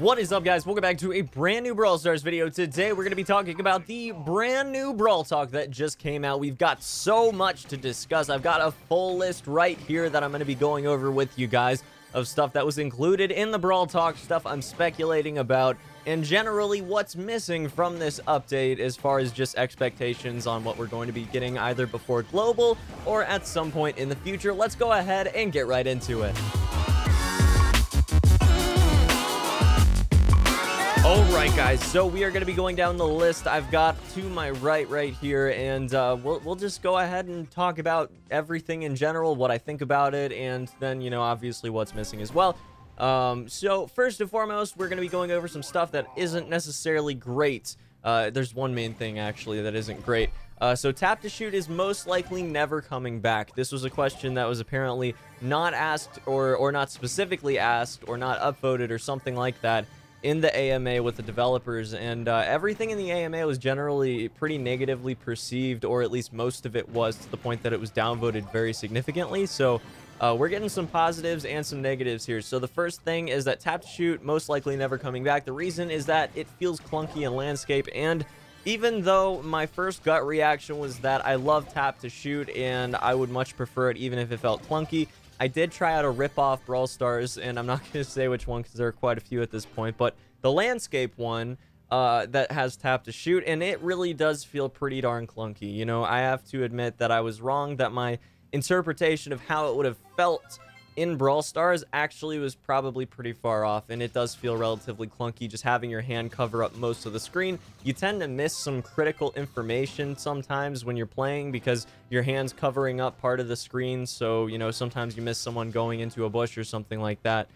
What is up, guys? Welcome back to a brand new Brawl Stars video. Today we're going to be talking about the brand new Brawl Talk that just came out. We've got so much to discuss. I've got a full list right here that I'm going to be going over with you guys of stuff that was included in the Brawl Talk, stuff I'm speculating about, and generally what's missing from this update as far as just expectations on what we're going to be getting either before Global or at some point in the future. Let's go ahead and get right into it. Alright, guys, so we are going to be going down the list. I've got to my right here, and we'll just go ahead and talk about everything in general, what I think about it, and then, you know, obviously what's missing as well. So first and foremost, we're going to be going over some stuff that isn't necessarily great. There's one main thing, actually, that isn't great. So tap to shoot is most likely never coming back. This was a question that was apparently not asked or not specifically asked or not upvoted or something like that in the AMA with the developers, and everything in the AMA was generally pretty negatively perceived, or at least most of it was, to the point that it was downvoted very significantly. So we're getting some positives and some negatives here. So the first thing is that tap to shoot most likely never coming back. The reason is that it feels clunky in landscape, and even though my first gut reaction was that I love tap to shoot and I would much prefer it even if it felt clunky, I did try out a rip-off Brawl Stars, and I'm not going to say which one because there are quite a few at this point, but the landscape one that has tap to shoot, and it really does feel pretty darn clunky. You know, I have to admit that I was wrong, that my interpretation of how it would have felt in Brawl Stars actually was probably pretty far off, and it does feel relatively clunky just having your hand cover up most of the screen. You tend to miss some critical information sometimes when you're playing because your hand's covering up part of the screen, so, you know, sometimes you miss someone going into a bush or something like that.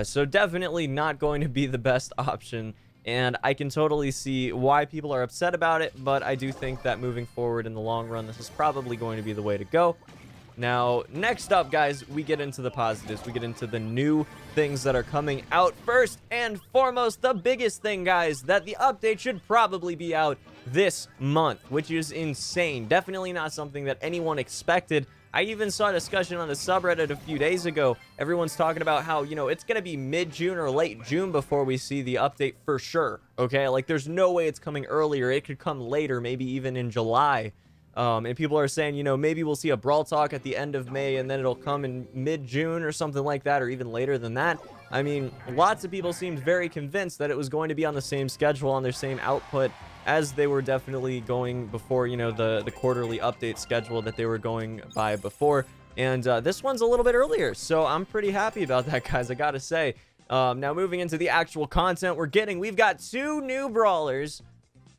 So definitely not going to be the best option, and I can totally see why people are upset about it, but I do think that moving forward in the long run, this is probably going to be the way to go. Now, next up, guys, we get into the positives. We get into the new things that are coming out. First and foremost, the biggest thing, guys, that the update should probably be out this month, which is insane. Definitely not something that anyone expected. I even saw a discussion on the subreddit a few days ago. Everyone's talking about how, you know, it's going to be mid-June or late June before we see the update for sure, okay? Like, there's no way it's coming earlier. It could come later, maybe even in July. And people are saying, you know, maybe we'll see a Brawl Talk at the end of May and then it'll come in mid-June or something like that, or even later than that. I mean, lots of people seemed very convinced that it was going to be on the same schedule, on their same output, as they were definitely going before, you know, the quarterly update schedule that they were going by before. And this one's a little bit earlier, so I'm pretty happy about that, guys, I gotta say. Now, moving into the actual content we've got 2 new brawlers,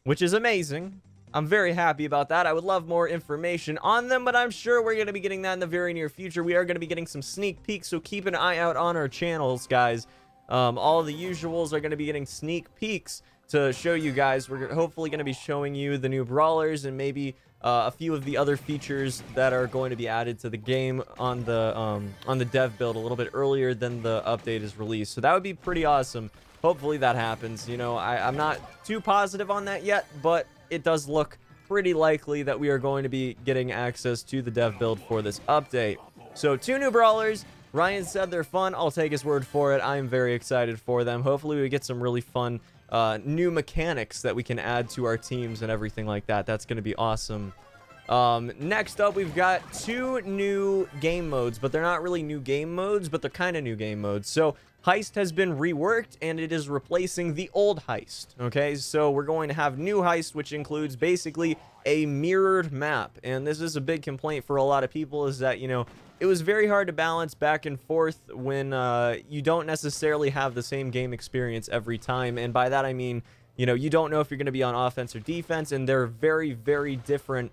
which is amazing. I'm very happy about that. I would love more information on them, but I'm sure we're going to be getting that in the very near future. We are going to be getting some sneak peeks, so keep an eye out on our channels, guys. All the usuals are going to be getting sneak peeks to show you guys. We're hopefully going to be showing you the new brawlers and maybe a few of the other features that are going to be added to the game on the dev build a little bit earlier than the update is released. So that would be pretty awesome. Hopefully that happens. You know, I'm not too positive on that yet, but it does look pretty likely that we are going to be getting access to the dev build for this update. So 2 new brawlers. Ryan said they're fun. I'll take his word for it. I am very excited for them. Hopefully we get some really fun new mechanics that we can add to our teams and everything like that. That's going to be awesome. Next up, we've got 2 new game modes, but they're not really new game modes, but they're kind of new game modes. So Heist has been reworked, and it is replacing the old Heist, okay? So we're going to have new Heist, which includes basically a mirrored map, and this is a big complaint for a lot of people, is that, you know, it was very hard to balance back and forth when you don't necessarily have the same game experience every time, and by that I mean, you know, you don't know if you're going to be on offense or defense, and there are very, very different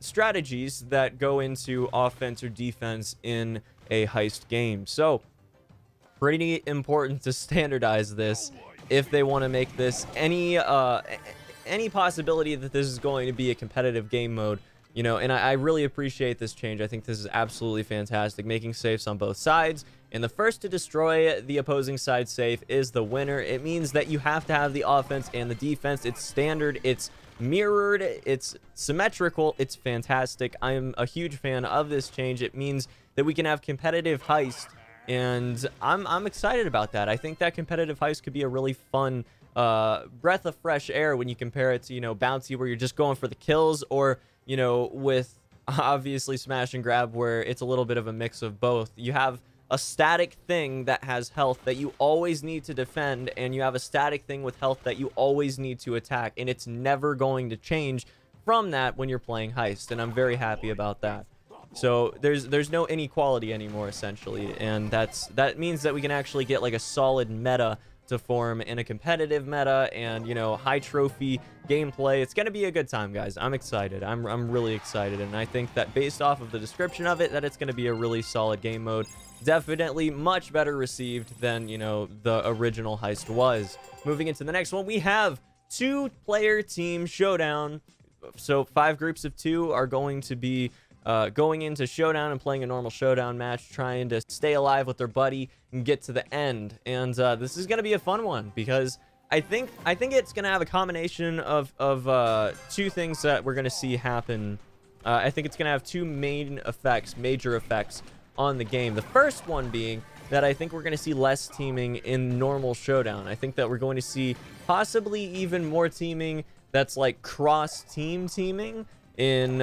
strategies that go into offense or defense in a Heist game. So pretty important to standardize this if they want to make this any possibility that this is going to be a competitive game mode, you know. And I really appreciate this change. I think this is absolutely fantastic, making safes on both sides, and the first to destroy the opposing side safe is the winner. It means that you have to have the offense and the defense. It's standard, it's mirrored, it's symmetrical, it's fantastic. I am a huge fan of this change. It means that we can have competitive Heist And I'm excited about that. I think that competitive heist could be a really fun breath of fresh air when you compare it to, you know, bouncy, where you're just going for the kills, or, you know, with obviously smash and grab, where it's a little bit of a mix of both. You have a static thing that has health that you always need to defend, and you have a static thing with health that you always need to attack, and it's never going to change from that when you're playing heist, and I'm very happy about that. So there's no inequality anymore, essentially, and that means that we can actually get like a solid meta to form in a competitive meta, and, you know, high trophy gameplay. It's gonna be a good time, guys. I'm excited. I'm really excited, and I think that based off of the description of it, that it's gonna be a really solid game mode. Definitely much better received than, you know, the original heist was. Moving into the next one, we have 2-player team showdown. So 5 groups of 2 are going to be going into showdown and playing a normal showdown match, trying to stay alive with their buddy and get to the end. And this is going to be a fun one, because I think it's going to have a combination of 2 things that we're going to see happen. I think it's going to have 2 major effects on the game. The first one being that I think we're going to see less teaming in normal showdown. I think that we're going to see possibly even more teaming that's like cross-team teaming in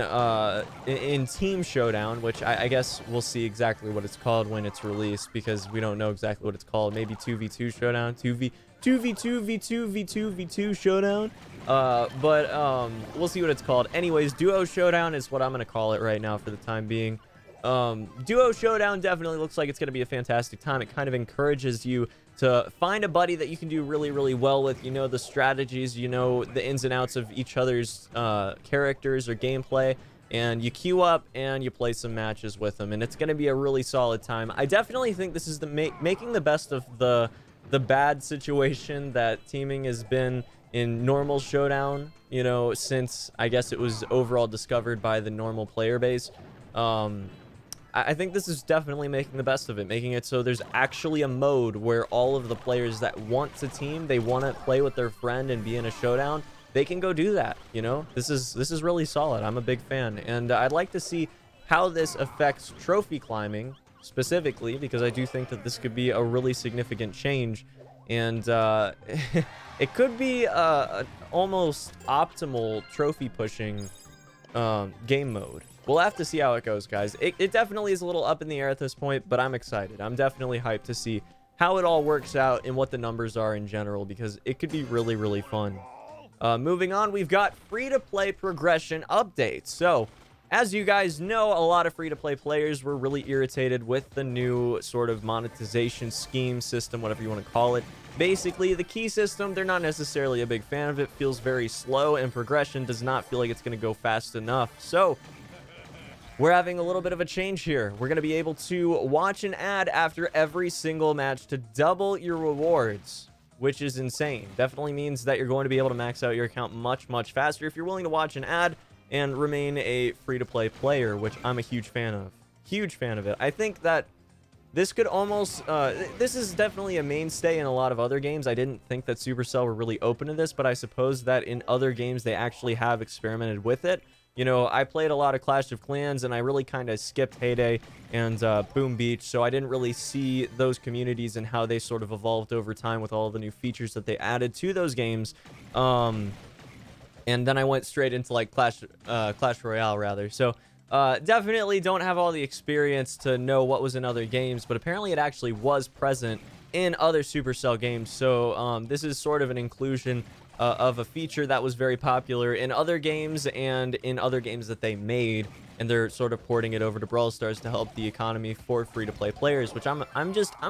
team showdown, which I guess we'll see exactly what it's called when it's released, because we don't know exactly what it's called. Maybe 2v2 showdown, 2v2 showdown, but we'll see what it's called. Anyways, duo showdown is what I'm gonna call it right now for the time being. Duo showdown definitely looks like it's going to be a fantastic time. It kind of encourages you to find a buddy that you can do really, really well with. You know the strategies, you know the ins and outs of each other's characters or gameplay, and you queue up and you play some matches with them, and it's going to be a really solid time. I definitely think this is the making the best of the bad situation that teaming has been in normal showdown, you know, since I guess it was overall discovered by the normal player base. I think this is definitely making the best of it, making it so there's actually a mode where all of the players that want to team, they want to play with their friend and be in a showdown, they can go do that. You know, this is really solid. I'm a big fan, and I'd like to see how this affects trophy climbing specifically, because I do think that this could be a really significant change, and it could be a almost optimal trophy pushing game mode. We'll have to see how it goes, guys. It definitely is a little up in the air at this point, but I'm excited. I'm definitely hyped to see how it all works out and what the numbers are in general, because it could be really, really fun. Moving on, we've got free-to-play progression updates. So, as you guys know, a lot of free-to-play players were really irritated with the new sort of monetization scheme system, whatever you want to call it. Basically, the key system, they're not necessarily a big fan of it. Feels very slow, and progression does not feel like it's going to go fast enough. So, we're having a little bit of a change here. We're going to be able to watch an ad after every single match to double your rewards, which is insane. Definitely means that you're going to be able to max out your account much, much faster if you're willing to watch an ad and remain a free-to-play player, which I'm a huge fan of. Huge fan of it. I think that this could almost... this is definitely a mainstay in a lot of other games. I didn't think that Supercell were really open to this, but I suppose that in other games they actually have experimented with it. You know, I played a lot of Clash of Clans, and I really kind of skipped Heyday and Boom Beach, so I didn't really see those communities and how they sort of evolved over time with all the new features that they added to those games. And then I went straight into, like, Clash Royale, rather. So, definitely don't have all the experience to know what was in other games, but apparently it actually was present in other Supercell games. So, this is sort of an inclusion of a feature that was very popular in other games and in other games that they made, and they're sort of porting it over to Brawl Stars to help the economy for free-to-play players, which I'm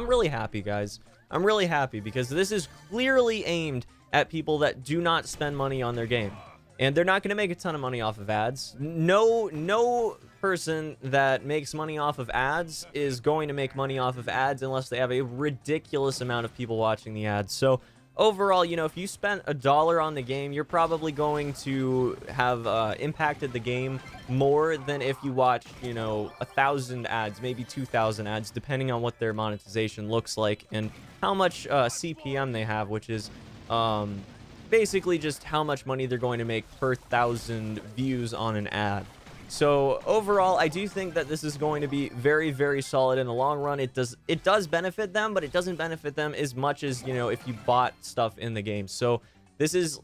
really happy, guys. I'm really happy, because this is clearly aimed at people that do not spend money on their game, and they're not going to make a ton of money off of ads. No person that makes money off of ads is going to make money off of ads unless they have a ridiculous amount of people watching the ads. So overall, you know, if you spent $1 on the game, you're probably going to have impacted the game more than if you watched, you know, 1,000 ads, maybe 2,000 ads, depending on what their monetization looks like and how much CPM they have, which is basically just how much money they're going to make per 1,000 views on an ad. So overall, I do think that this is going to be very, very solid in the long run. It does benefit them, but it doesn't benefit them as much as, you know, if you bought stuff in the game. So this is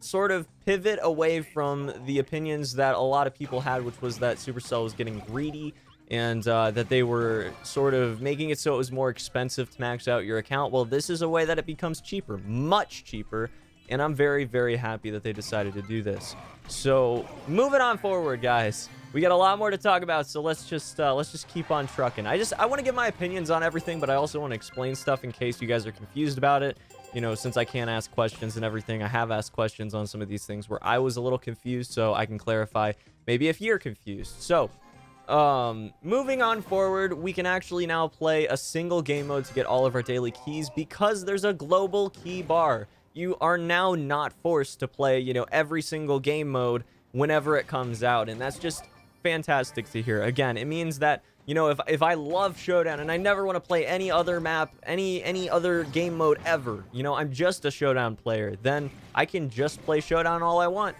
sort of pivot away from the opinions that a lot of people had, which was that Supercell was getting greedy and that they were sort of making it so it was more expensive to max out your account. Well, this is a way that it becomes cheaper, much cheaper. And I'm very, very happy that they decided to do this. So moving on forward, guys, we got a lot more to talk about. So let's just keep on trucking. I want to give my opinions on everything, but I also want to explain stuff in case you guys are confused about it. You know, since I can't ask questions and everything, I have asked questions on some of these things where I was a little confused, so I can clarify maybe if you're confused. So moving on forward, we can actually now play a single game mode to get all of our daily keys because there's a global key bar. You are now not forced to play, you know, every single game mode whenever it comes out, and that's just fantastic to hear. Again, it means that, you know, if I love Showdown and I never want to play any other map, any other game mode ever, you know, I'm just a Showdown player, then I can just play Showdown all I want.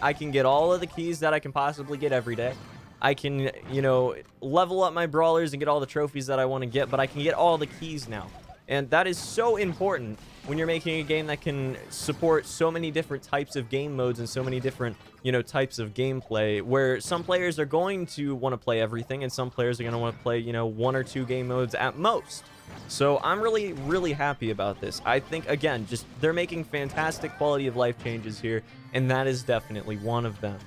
I can get all of the keys that I can possibly get every day. I can, you know, level up my brawlers and get all the trophies that I want to get, but I can get all the keys now. And that is so important when you're making a game that can support so many different types of game modes and so many different, you know, types of gameplay, where some players are going to want to play everything and some players are going to want to play, you know, 1 or 2 game modes at most. So I'm really, really happy about this. I think, again, just they're making fantastic quality of life changes here, and that is definitely one of them.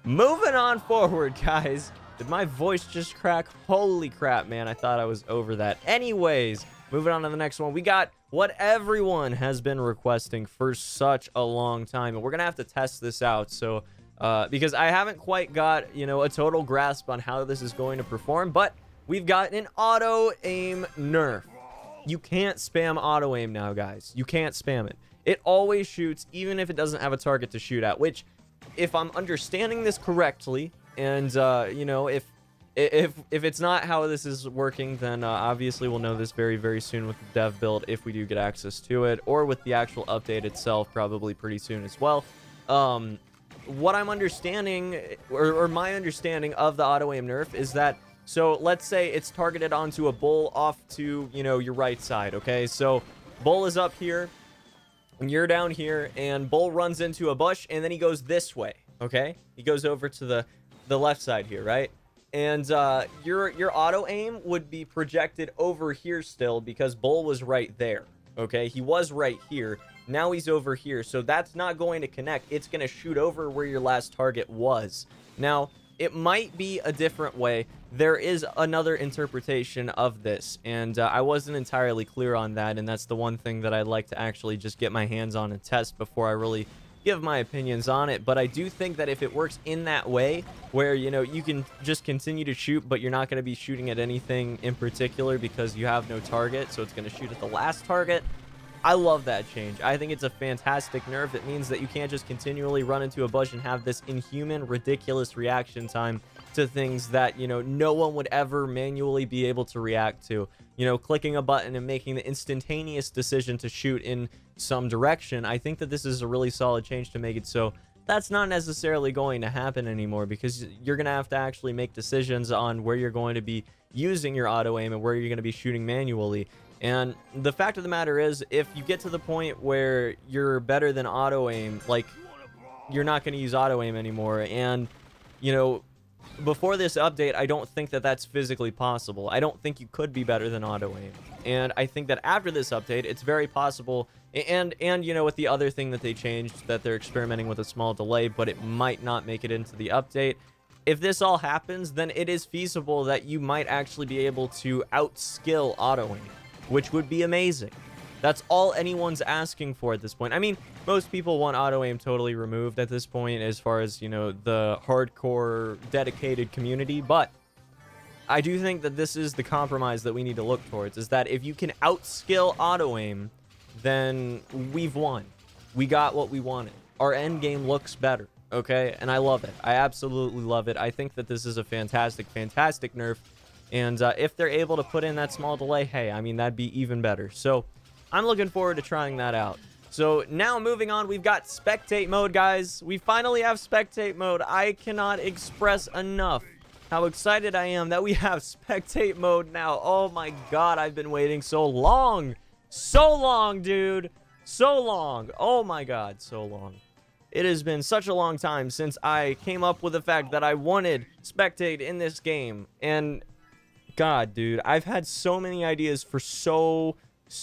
Moving on forward, guys. Did my voice just crack? Holy crap, man. I thought I was over that. Anyways, moving on to the next one, we got what everyone has been requesting for such a long time, and we're gonna have to test this out. So because I haven't quite got, you know, a total grasp on how this is going to perform, but we've got an auto aim nerf. You can't spam auto aim now, guys. You can't spam it. It always shoots even if it doesn't have a target to shoot at, which, if I'm understanding this correctly, and you know, if it's not how this is working, then obviously we'll know this very, very soon with the dev build if we do get access to it, or with the actual update itself probably pretty soon as well. What I'm understanding, or my understanding of the auto aim nerf is that, so let's say it's targeted onto a bull off to, you know, your right side, okay? So bull is up here and you're down here, and bull runs into a bush and then he goes this way, okay? He goes over to the left side here, right? And your auto aim would be projected over here still because bull was right there, okay? He was right here. Now he's over here, so that's not going to connect. It's going to shoot over where your last target was. Now, it might be a different way. There is another interpretation of this, and I wasn't entirely clear on that, and that's the one thing that I'd like to actually just get my hands on and test before I really give my opinions on it. But I do think that if it works in that way, where, you know, you can just continue to shoot, but you're not going to be shooting at anything in particular because you have no target, so it's going to shoot at the last target. I love that change. I think it's a fantastic nerf. It means that you can't just continually run into a bush and have this inhuman, ridiculous reaction time to things that, you know, no one would ever manually be able to react to. You know, clicking a button and making the instantaneous decision to shoot in some direction. I think that this is a really solid change to make it so that's not necessarily going to happen anymore, because you're going to have to actually make decisions on where you're going to be using your auto aim and where you're going to be shooting manually. And the fact of the matter is, if you get to the point where you're better than auto aim, like, you're not going to use auto aim anymore. And, you know, before this update, I don't think that that's physically possible. I don't think you could be better than auto aim. And I think that after this update, it's very possible. And you know, with the other thing that they changed, that they're experimenting with a small delay, but it might not make it into the update. If this all happens, then it is feasible that you might actually be able to outskill auto aim, which would be amazing. That's all anyone's asking for at this point. I mean, most people want auto aim totally removed at this point, as far as, you know, the hardcore dedicated community, but I do think that this is the compromise that we need to look towards, is that if you can outskill auto aim, then we've won. We got what we wanted. Our end game looks better, okay? And I love it. I absolutely love it. I think that this is a fantastic, fantastic nerf. And if they're able to put in that small delay, hey, I mean, that'd be even better. So I'm looking forward to trying that out. So now moving on, we've got spectate mode, guys. We finally have spectate mode. I cannot express enough how excited I am that we have spectate mode now. Oh my god, I've been waiting so long. So long, dude. So long. Oh my god, so long. It has been such a long time since I came up with the fact that I wanted spectate in this game. And god, dude, I've had so many ideas for so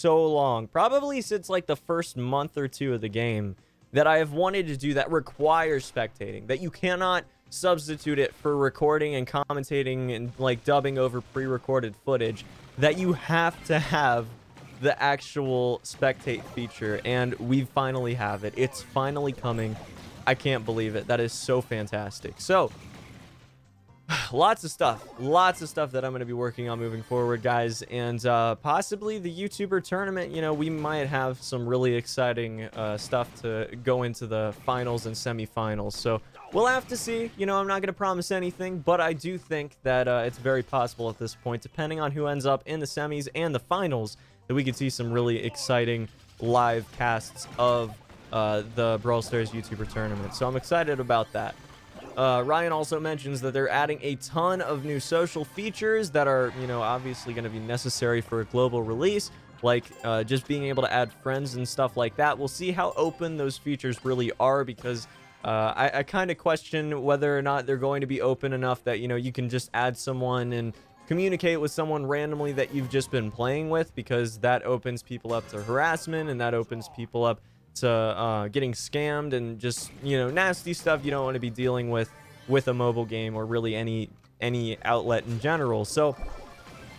long, probably since like the first month or two of the game, that I have wanted to do that requires spectating, that you cannot substitute it for recording and commentating and like dubbing over pre-recorded footage, that you have to have the actual spectate feature, and we finally have it. It's finally coming. I can't believe it. That is so fantastic. So lots of stuff that I'm going to be working on moving forward, guys, and possibly the YouTuber tournament. You know, we might have some really exciting stuff to go into the finals and semifinals, so we'll have to see. You know, I'm not going to promise anything, but I do think that it's very possible at this point, depending on who ends up in the semis and the finals, that we could see some really exciting live casts of the Brawl Stars YouTuber tournament. So I'm excited about that. Ryan also mentions that they're adding a ton of new social features that are, you know, obviously going to be necessary for a global release, like just being able to add friends and stuff like that. We'll see how open those features really are, because I kind of question whether or not they're going to be open enough that, you know, you can just add someone and communicate with someone randomly that you've just been playing with, because that opens people up to harassment, and that opens people up to getting scammed and just, you know, nasty stuff you don't want to be dealing with a mobile game, or really any outlet in general. So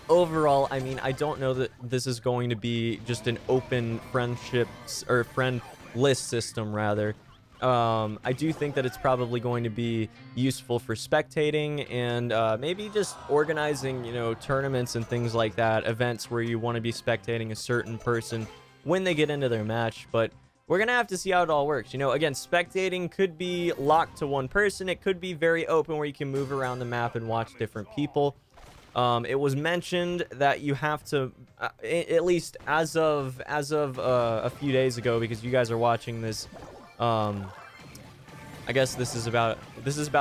overall, I mean, I don't know that this is going to be just an open friendships or friend list system, rather. I do think that it's probably going to be useful for spectating, and maybe just organizing, you know, tournaments and things like that, events where you want to be spectating a certain person when they get into their match. But we're gonna have to see how it all works. You know, again, spectating could be locked to one person. It could be very open, where you can move around the map and watch different people. It was mentioned that you have to, at least as of a few days ago, because you guys are watching this, I guess this is about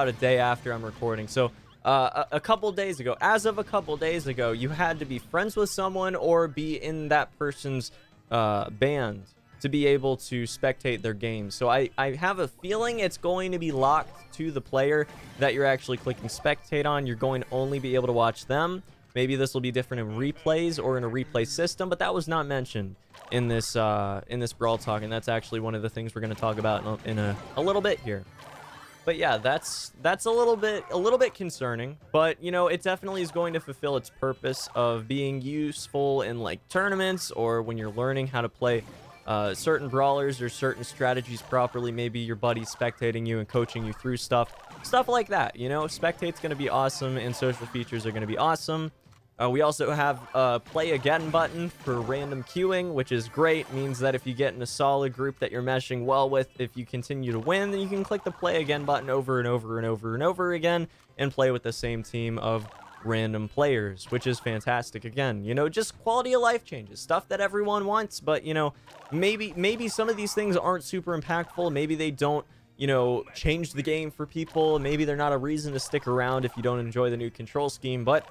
a day after I'm recording. So a couple days ago, as of a couple days ago, you had to be friends with someone or be in that person's band to be able to spectate their game. So I have a feeling it's going to be locked to the player that you're actually clicking spectate on. You're going to only be able to watch them. Maybe this will be different in replays or in a replay system, but that was not mentioned in this Brawl Talk, and that's actually one of the things we're going to talk about in a little bit here. But yeah, that's a little bit concerning, but you know, it definitely is going to fulfill its purpose of being useful in like tournaments, or when you're learning how to play certain brawlers or certain strategies properly. Maybe your buddy's spectating you and coaching you through stuff like that. You know, spectate's going to be awesome, and social features are going to be awesome. We also have a play again button for random queuing, which is great. Means that if you get in a solid group that you're meshing well with, if you continue to win, then you can click the play again button over and over and over and over again and play with the same team of random players, which is fantastic. Again, you know, just quality of life changes, stuff that everyone wants. But you know, maybe some of these things aren't super impactful. Maybe they don't, you know, change the game for people. Maybe they're not a reason to stick around if you don't enjoy the new control scheme, but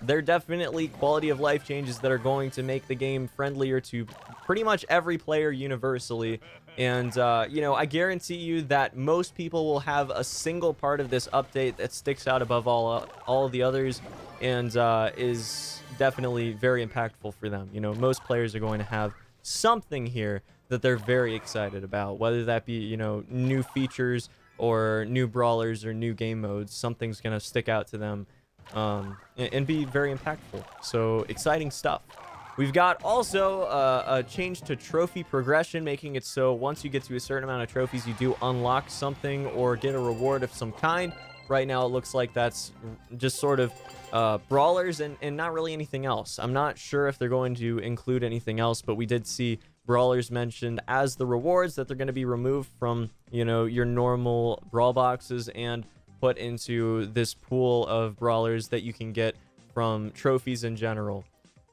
they're definitely quality of life changes that are going to make the game friendlier to pretty much every player universally. And you know, I guarantee you that most people will have a single part of this update that sticks out above all of the others, and is definitely very impactful for them. You know, most players are going to have something here that they're very excited about, whether that be, you know, new features or new brawlers or new game modes. Something's going to stick out to them and be very impactful. So exciting stuff. We've got also a change to trophy progression, making it so once you get to a certain amount of trophies, you do unlock something or get a reward of some kind. Right now, it looks like that's just sort of brawlers and not really anything else. I'm not sure if they're going to include anything else, but we did see brawlers mentioned as the rewards, that they're going to be removed from, you know, your normal brawl boxes and put into this pool of brawlers that you can get from trophies in general.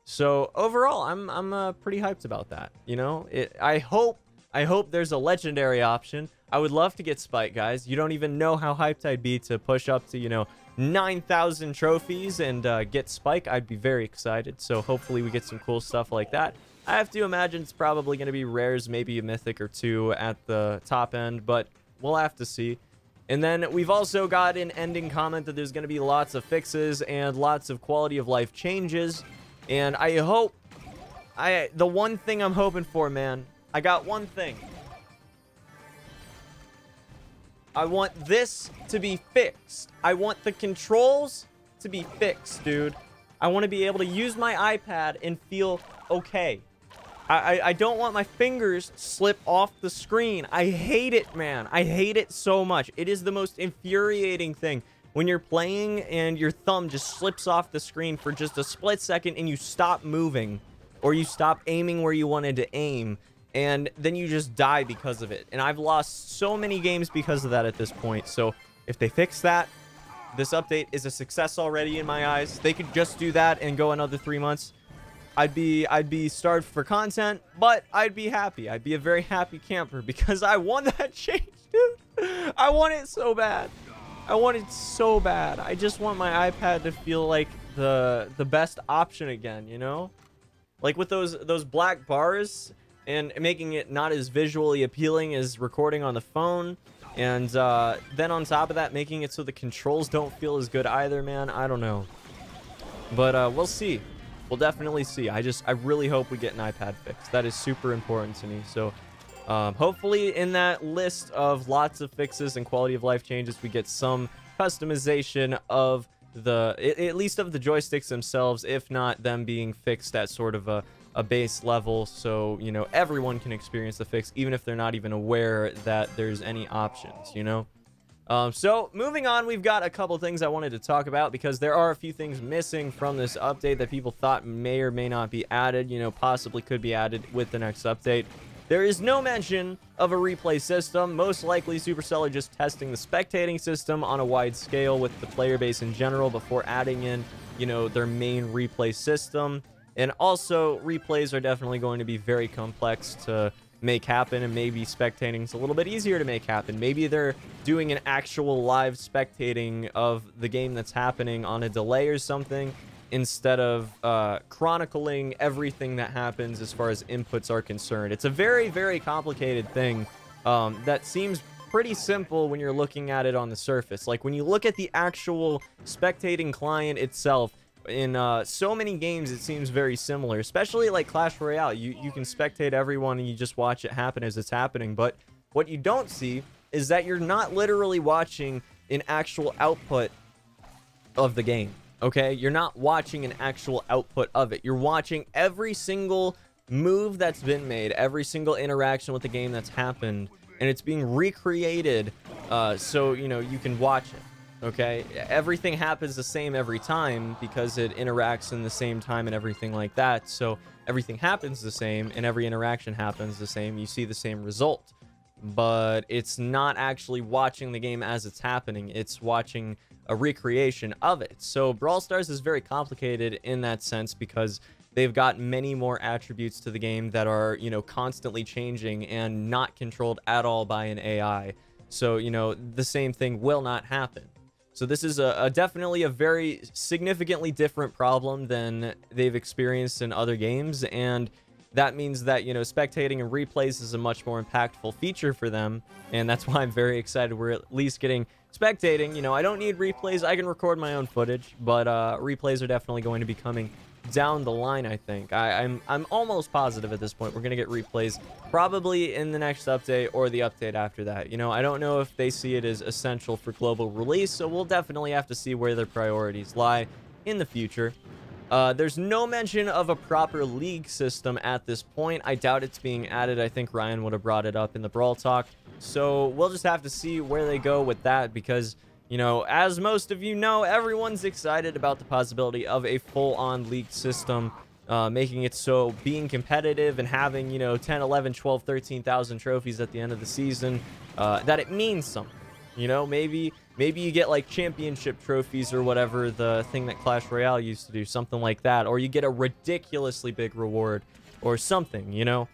So overall, I'm pretty hyped about that. You know, I hope I hope there's a legendary option. I would love to get Spike, guys. You don't even know how hyped I'd be to push up to, you know, 9,000 trophies and get Spike. I'd be very excited. So hopefully we get some cool stuff like that. I have to imagine it's probably going to be rares, maybe a mythic or two at the top end, but we'll have to see. And then we've also got an ending comment that there's going to be lots of fixes and lots of quality of life changes. And I hope, the one thing I'm hoping for, man, I got one thing. I want this to be fixed. I want the controls to be fixed, dude. I want to be able to use my iPad and feel okay. I don't want my fingers slip off the screen. I hate it, man. I hate it so much. It is the most infuriating thing when you're playing and your thumb just slips off the screen for just a split second and you stop moving or you stop aiming where you wanted to aim and then you just die because of it. And I've lost so many games because of that at this point. So if they fix that, this update is a success already in my eyes. They could just do that and go another 3 months. I'd be starved for content, but I'd be happy. I'd be a very happy camper because I want that change, dude. I want it so bad. I want it so bad. I just want my iPad to feel like the best option again, you know? Like with those black bars and making it not as visually appealing as recording on the phone. And then on top of that, making it so the controls don't feel as good either, man. I don't know. But we'll see. We'll definitely see. I really hope we get an iPad fix. That is super important to me. So hopefully in that list of lots of fixes and quality of life changes, we get some customization of at least of the joysticks themselves, if not them being fixed at sort of a base level. So, you know, everyone can experience the fix, even if they're not even aware that there's any options, you know? So moving on, we've got a couple things I wanted to talk about because there are a few things missing from this update that people thought may or may not be added, you know, possibly could be added with the next update. There is no mention of a replay system. Most likely Supercell are just testing the spectating system on a wide scale with the player base in general before adding in, you know, their main replay system. And also replays are definitely going to be very complex to make happen, and maybe spectating is a little bit easier to make happen. Maybe they're doing an actual live spectating of the game that's happening on a delay or something instead of chronicling everything that happens as far as inputs are concerned. It's a very, very complicated thing that seems pretty simple when you're looking at it on the surface. Like when you look at the actual spectating client itself, in so many games it seems very similar, especially like Clash Royale. You can spectate everyone and you just watch it happen as it's happening, but what you don't see is that you're not literally watching an actual output of the game. Okay, you're not watching an actual output of it. You're watching every single move that's been made, every single interaction with the game that's happened, and it's being recreated so you know you can watch it. Okay, everything happens the same every time because it interacts in the same time and everything like that. So everything happens the same and every interaction happens the same. You see the same result, but it's not actually watching the game as it's happening. It's watching a recreation of it. So Brawl Stars is very complicated in that sense because they've got many more attributes to the game that are, you know, constantly changing and not controlled at all by an AI. So, you know, the same thing will not happen. So this is definitely a very significantly different problem than they've experienced in other games, and that means that, you know, spectating and replays is a much more impactful feature for them, and that's why I'm very excited we're at least getting spectating. You know, I don't need replays. I can record my own footage, but replays are definitely going to be coming down the line, I think. I'm almost positive at this point we're going to get replays probably in the next update or the update after that. You know, I don't know if they see it as essential for global release, so we'll definitely have to see where their priorities lie in the future. There's no mention of a proper league system at this point. I doubt it's being added. I think Ryan would have brought it up in the Brawl Talk. So we'll just have to see where they go with that because, you know, as most of you know, everyone's excited about the possibility of a full-on league system, making it so being competitive and having, you know, 10, 11, 12, 13,000 trophies at the end of the season, that it means something. You know, maybe you get like championship trophies or whatever, the thing that Clash Royale used to do, something like that, or you get a ridiculously big reward or something, you know.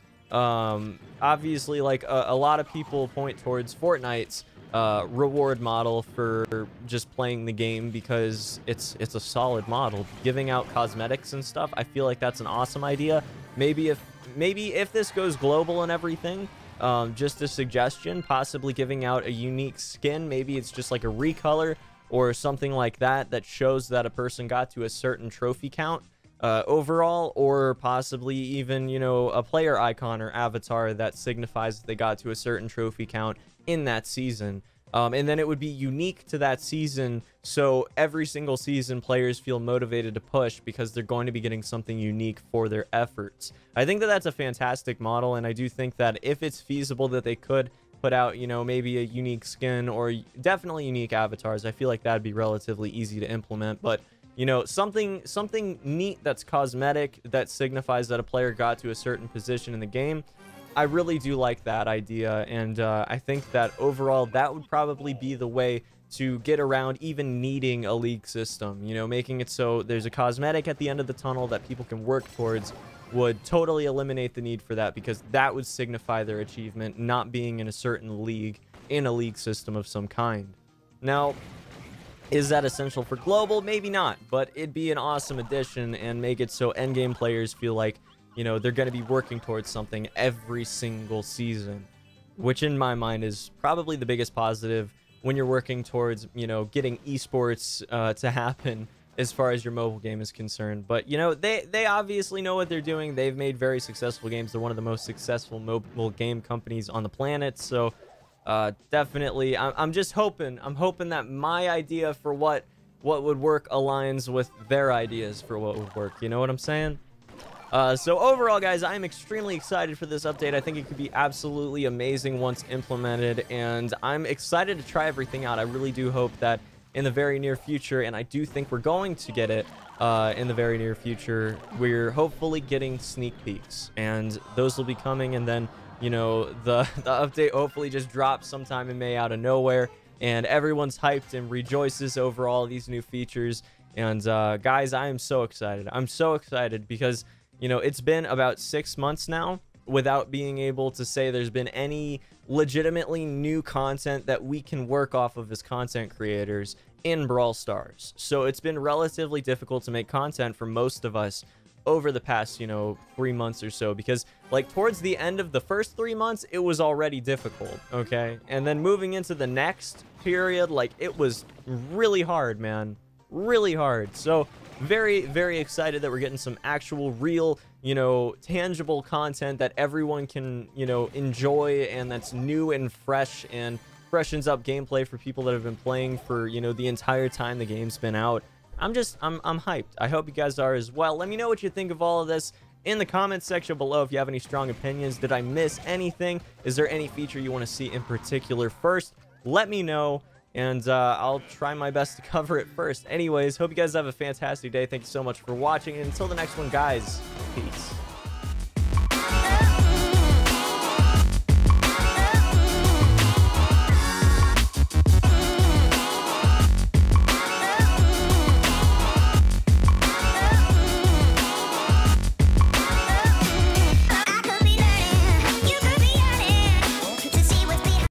Obviously, like a lot of people point towards Fortnite's reward model for just playing the game because it's a solid model. Giving out cosmetics and stuff, I feel like that's an awesome idea. Maybe if this goes global and everything, just a suggestion, possibly giving out a unique skin. Maybe it's just like a recolor or something like that that shows that a person got to a certain trophy count overall, or possibly even, you know, a player icon or avatar that signifies that they got to a certain trophy count in that season. And then it would be unique to that season, so every single season players feel motivated to push because they're going to be getting something unique for their efforts. I think that that's a fantastic model, and I do think that if it's feasible that they could put out, you know, maybe a unique skin or definitely unique avatars, I feel like that'd be relatively easy to implement. But you know, something neat that's cosmetic that signifies that a player got to a certain position in the game, I really do like that idea. And I think that overall that would probably be the way to get around even needing a league system. You know, making it so there's a cosmetic at the end of the tunnel that people can work towards would totally eliminate the need for that, because that would signify their achievement not being in a certain league, in a league system of some kind. Now, is that essential for global? Maybe not, but it'd be an awesome addition and make it so endgame players feel like, you know, they're going to be working towards something every single season, which in my mind is probably the biggest positive when you're working towards, you know, getting esports to happen as far as your mobile game is concerned. But, you know, they obviously know what they're doing. They've made very successful games. They're one of the most successful mobile game companies on the planet. So definitely, I'm just hoping, that my idea for what would work aligns with their ideas for what would work. You know what I'm saying? So overall, guys, I'm extremely excited for this update. I think it could be absolutely amazing once implemented, and I'm excited to try everything out. I really do hope that in the very near future, and I do think we're going to get it in the very near future, we're hopefully getting sneak peeks, and those will be coming. And then, you know, the update hopefully just drops sometime in May out of nowhere, and everyone's hyped and rejoices over all these new features. And guys, I am so excited. I'm so excited because, you know, it's been about 6 months now without being able to say there's been any legitimately new content that we can work off of as content creators in Brawl Stars. So it's been relatively difficult to make content for most of us over the past, you know, 3 months or so, because like towards the end of the first 3 months it was already difficult, okay, and then moving into the next period, like, it was really hard, man, really hard. So very, very excited that we're getting some actual real, you know, tangible content that everyone can, you know, enjoy, and that's new and fresh and freshens up gameplay for people that have been playing for, you know, the entire time the game's been out. I'm hyped. I hope you guys are as well. Let me know what you think of all of this in the comments section below. If you have any strong opinions, did I miss anything? Is there any feature you want to see in particular first? Let me know, and I'll try my best to cover it first. Anyways, hope you guys have a fantastic day. Thank you so much for watching, and until the next one, guys, peace.